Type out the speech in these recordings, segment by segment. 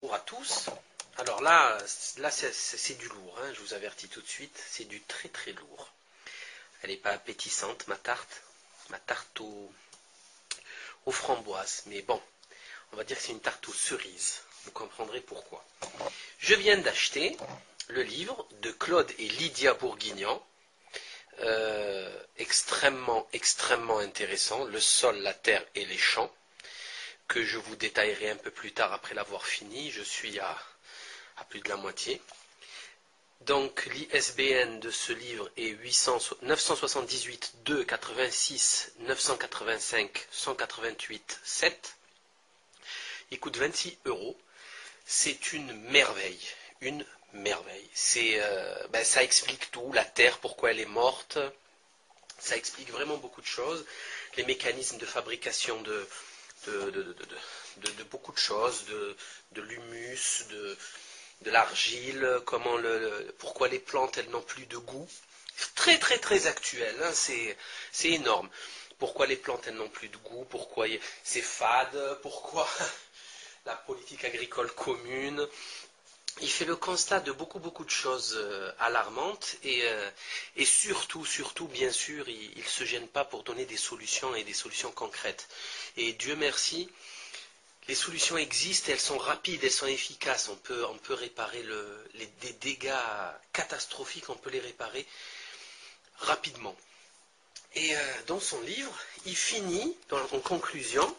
Bonjour à tous. Alors là c'est du lourd, hein, je vous avertis tout de suite, c'est du très très lourd. Elle n'est pas appétissante, ma tarte aux framboises, mais bon, on va dire que c'est une tarte aux cerises, vous comprendrez pourquoi. Je viens d'acheter le livre de Claude et Lydia Bourguignon, extrêmement intéressant, Le sol, la terre et les champs, que je vous détaillerai un peu plus tard après l'avoir fini. Je suis à plus de la moitié. Donc l'ISBN de ce livre est 978 2 86 985 188 7. Il coûte 26 €. C'est une merveille. Une merveille. Ça explique tout, la Terre, pourquoi elle est morte. Ça explique vraiment beaucoup de choses. Les mécanismes de fabrication de beaucoup de choses, de l'humus, de l'argile, pourquoi les plantes elles n'ont plus de goût. Très actuel, hein, c'est énorme. Pourquoi les plantes elles n'ont plus de goût, pourquoi c'est fade, pourquoi la politique agricole commune. Il fait le constat de beaucoup de choses alarmantes et surtout, bien sûr, il ne se gêne pas pour donner des solutions et des solutions concrètes. Et Dieu merci, les solutions existent, elles sont rapides, elles sont efficaces. On peut réparer des dégâts catastrophiques, on peut les réparer rapidement. Et dans son livre, il finit, en conclusion,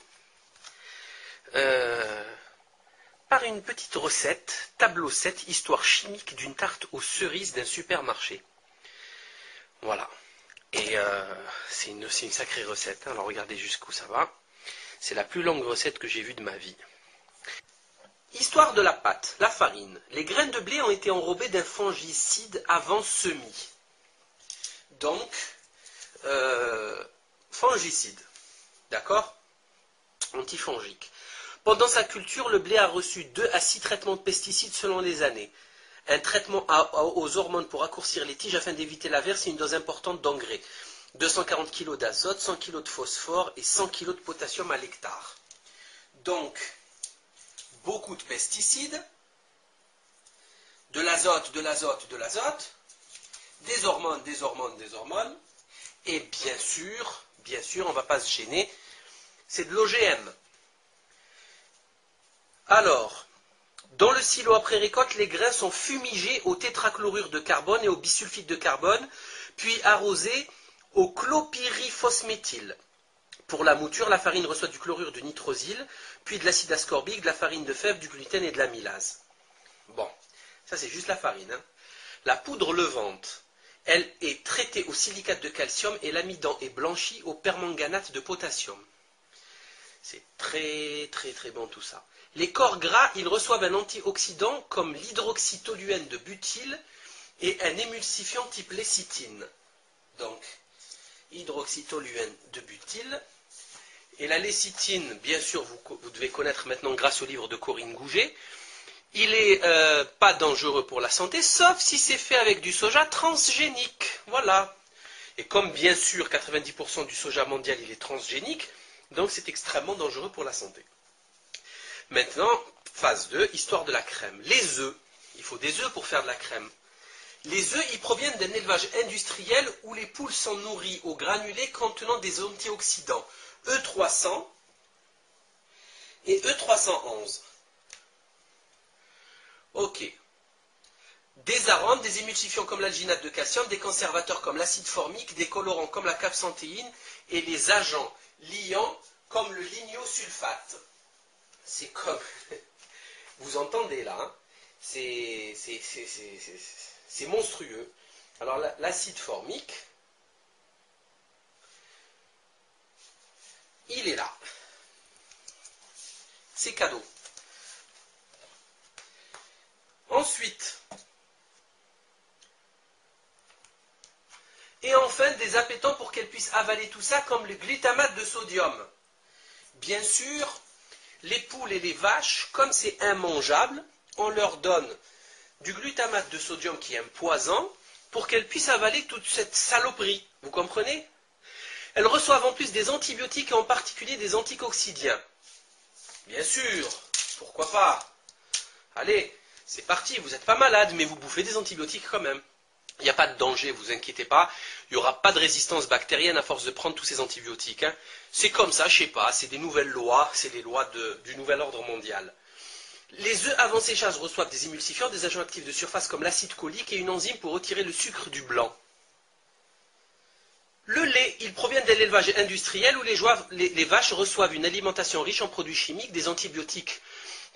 par une petite recette, tableau 7, histoire chimique d'une tarte aux cerises d'un supermarché. Voilà. Et c'est une sacrée recette, hein. Alors regardez jusqu'où ça va. C'est la plus longue recette que j'ai vue de ma vie. Histoire de la pâte, la farine. Les graines de blé ont été enrobées d'un fongicide avant semis. Donc, fongicide. D'accord? Antifongique. Pendant sa culture, le blé a reçu 2 à 6 traitements de pesticides selon les années. Un traitement aux hormones pour raccourcir les tiges afin d'éviter l'averse et une dose importante d'engrais. 240 kg d'azote, 100 kg de phosphore et 100 kg de potassium à l'hectare. Donc, beaucoup de pesticides, de l'azote, des hormones, et bien sûr, on ne va pas se gêner, c'est de l'OGM. Alors, dans le silo après récolte, les grains sont fumigés au tétrachlorure de carbone et au bisulfite de carbone, puis arrosés au chlorpyrifosméthyle. Pour la mouture, la farine reçoit du chlorure de nitrosyle, puis de l'acide ascorbique, de la farine de fève, du gluten et de l'amylase. Bon, ça c'est juste la farine, hein. La poudre levante, elle est traitée au silicate de calcium et l'amidon est blanchi au permanganate de potassium. C'est très bon tout ça. Les corps gras, ils reçoivent un antioxydant comme l'hydroxytoluène de butyle et un émulsifiant type lécithine. Donc, hydroxytoluène de butyle. Et la lécithine, bien sûr, vous devez connaître maintenant grâce au livre de Corinne Gouget. Il n'est pas dangereux pour la santé, sauf si c'est fait avec du soja transgénique. Voilà. Et comme bien sûr 90% du soja mondial il est transgénique, donc c'est extrêmement dangereux pour la santé. Maintenant, phase 2, histoire de la crème. Les œufs, il faut des œufs pour faire de la crème. Les œufs, ils proviennent d'un élevage industriel où les poules sont nourries aux granulés contenant des antioxydants E300 et E311. Ok. Des arômes, des émulsifiants comme l'alginate de calcium, des conservateurs comme l'acide formique, des colorants comme la capsanthéine et les agents liants comme le lignosulfate. C'est comme... Vous entendez là, hein, c'est monstrueux. Alors l'acide formique, il est là. C'est cadeau. Ensuite, et enfin des appétants pour qu'elles puissent avaler tout ça comme le glutamate de sodium. Bien sûr, les poules et les vaches, comme c'est immangeable, on leur donne du glutamate de sodium qui est un poison pour qu'elles puissent avaler toute cette saloperie. Vous comprenez? Elles reçoivent en plus des antibiotiques et en particulier des anticoccidiens. Bien sûr, pourquoi pas? Allez, c'est parti, vous n'êtes pas malade, mais vous bouffez des antibiotiques quand même. Il n'y a pas de danger, vous inquiétez pas. Il n'y aura pas de résistance bactérienne à force de prendre tous ces antibiotiques. Hein. C'est comme ça, je sais pas, c'est des nouvelles lois, c'est les lois du nouvel ordre mondial. Les œufs avant séchage reçoivent des émulsifiants, des agents actifs de surface comme l'acide cholique et une enzyme pour retirer le sucre du blanc. Le lait, il provient de l'élevage industriel où les vaches reçoivent une alimentation riche en produits chimiques, des antibiotiques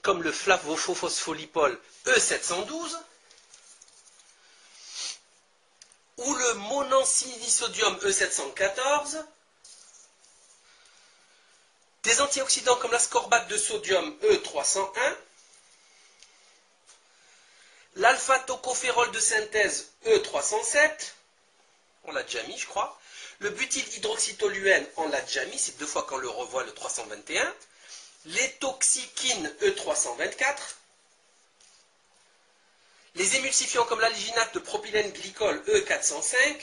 comme le flavophospholipol E712 ou le monancilisodium E714, des antioxydants comme l'ascorbate de sodium E301, l'alpha-tocophérol de synthèse E307, on l'a déjà mis je crois, le butylhydroxytoluène, on l'a déjà mis, c'est 2 fois qu'on le revoit le 321, les toxikines E324, les émulsifiants comme l'alginate de propylène glycol E405,